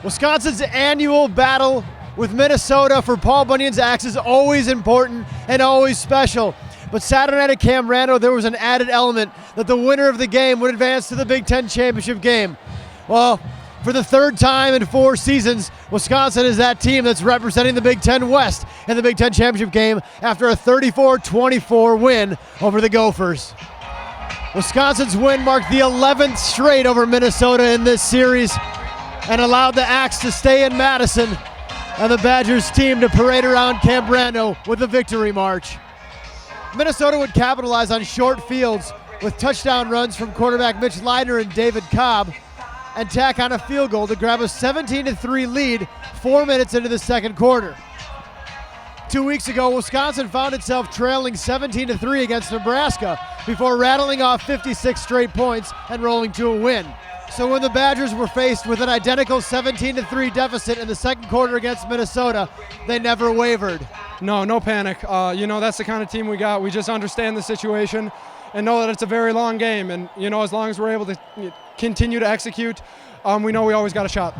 Wisconsin's annual battle with Minnesota for Paul Bunyan's axe is always important and always special. But Saturday night at Camp Randall, there was an added element that the winner of the game would advance to the Big Ten championship game. Well, for the third time in 4 seasons, Wisconsin is that team that's representing the Big Ten West in the Big Ten championship game after a 34-24 win over the Gophers. Wisconsin's win marked the 11th straight over Minnesota in this series and allowed the Axe to stay in Madison and the Badgers team to parade around Camp Randall with a victory march. Minnesota would capitalize on short fields with touchdown runs from quarterback Mitch Leidner and David Cobb and tack on a field goal to grab a 17-3 lead 4 minutes into the second quarter. 2 weeks ago, Wisconsin found itself trailing 17-3 against Nebraska before rattling off 56 straight points and rolling to a win. So when the Badgers were faced with an identical 17-3 deficit in the second quarter against Minnesota, they never wavered. No panic. That's the kind of team we got. We just understand the situation and know that it's a very long game. And, as long as we're able to continue to execute, we know we always got a shot.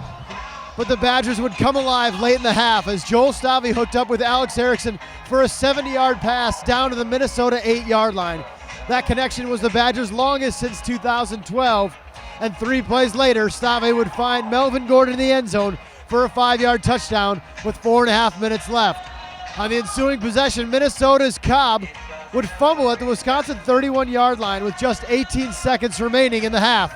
But the Badgers would come alive late in the half as Joel Stave hooked up with Alex Erickson for a 70-yard pass down to the Minnesota 8-yard line. That connection was the Badgers' longest since 2012, and 3 plays later, Stave would find Melvin Gordon in the end zone for a 5-yard touchdown with 4.5 minutes left. On the ensuing possession, Minnesota's Cobb would fumble at the Wisconsin 31-yard line with just 18 seconds remaining in the half.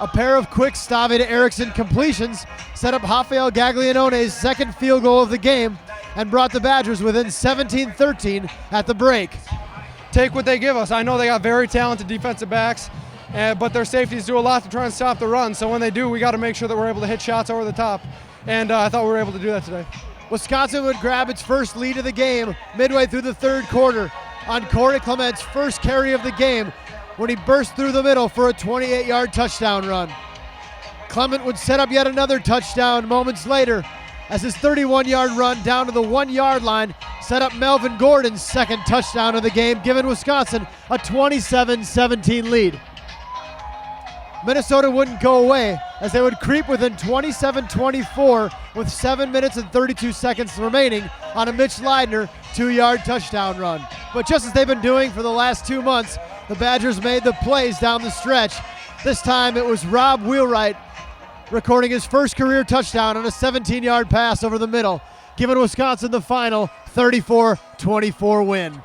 A pair of quick Stave to Erickson completions set up Rafael Gaglianone's second field goal of the game and brought the Badgers within 17-13 at the break. Take what they give us. I know they got very talented defensive backs, but their safeties do a lot to try and stop the run. So when they do, we got to make sure that we're able to hit shots over the top. And I thought we were able to do that today. Wisconsin would grab its first lead of the game midway through the third quarter on Corey Clement's first carry of the game when he burst through the middle for a 28-yard touchdown run. Clement would set up yet another touchdown moments later as his 31-yard run down to the 1-yard line set up Melvin Gordon's second touchdown of the game, giving Wisconsin a 27-17 lead. Minnesota wouldn't go away as they would creep within 27-24 with 7 minutes and 32 seconds remaining on a Mitch Leidner 2-yard touchdown run. But just as they've been doing for the last 2 months, the Badgers made the plays down the stretch. This time it was Rob Wheelwright recording his first career touchdown on a 17-yard pass over the middle, giving Wisconsin the final 34-24 win.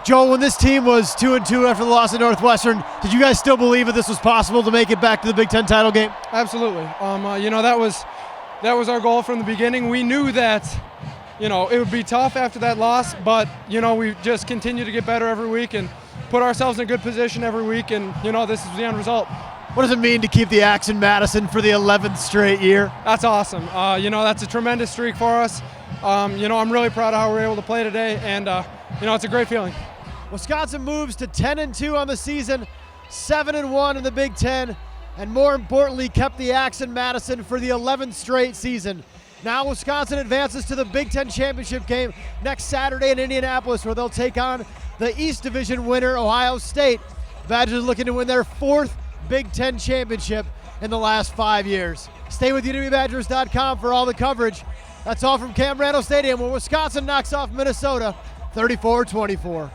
Joel, when this team was 2-2 after the loss at Northwestern, did you guys still believe that this was possible to make it back to the Big Ten title game? Absolutely. That was our goal from the beginning. We knew that, it would be tough after that loss, but, we just continue to get better every week and put ourselves in a good position every week, and, this is the end result. What does it mean to keep the Axe in Madison for the 11th straight year? That's awesome. That's a tremendous streak for us. I'm really proud of how we were able to play today, and, it's a great feeling. Wisconsin moves to 10-2 on the season, 7-1 in the Big Ten, and more importantly, kept the Axe in Madison for the 11th straight season. Now Wisconsin advances to the Big Ten championship game next Saturday in Indianapolis, where they'll take on the East Division winner, Ohio State. Badgers looking to win their 4th Big Ten championship in the last 5 years. Stay with UWBadgers.com for all the coverage. That's all from Camp Randall Stadium, where Wisconsin knocks off Minnesota 34-24.